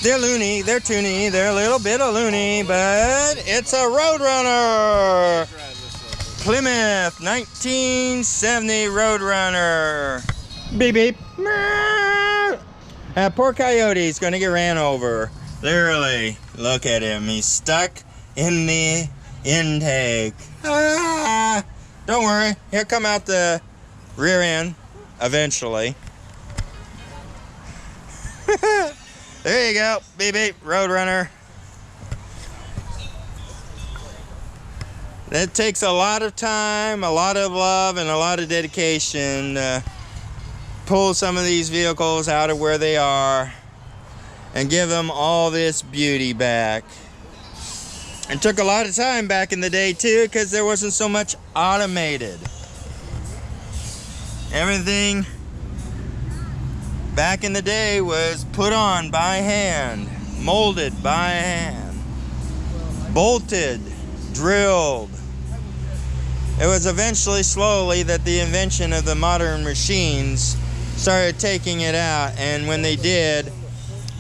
They're loony, they're toony, they're a little bit of loony, but it's a Roadrunner. Plymouth, 1970 Roadrunner. Beep beep. That poor coyote's gonna get ran over. Literally, look at him. He's stuck in the intake. Ah, don't worry, he'll come out the rear end eventually. There you go, beep beep, Roadrunner. It takes a lot of time, a lot of love, and a lot of dedication to pull some of these vehicles out of where they are and give them all this beauty back. It took a lot of time back in the day too, because there wasn't so much automated. Everything back in the day was put on by hand, molded by hand, bolted, drilled. It was eventually, slowly, that the invention of the modern machines started taking it out, and when they did,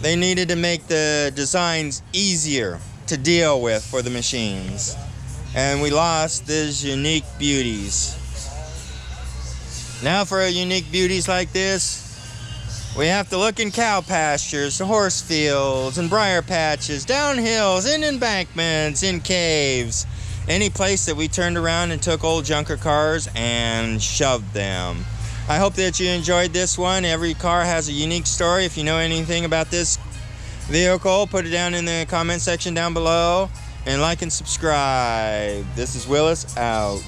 they needed to make the designs easier to deal with for the machines. And we lost these unique beauties. Now for unique beauties like this, we have to look in cow pastures, horse fields, and briar patches, down hills, in embankments, in caves. Any place that we turned around and took old junker cars and shoved them. I hope that you enjoyed this one. Every car has a unique story. If you know anything about this vehicle, put it down in the comment section down below. And like and subscribe. This is Willis out.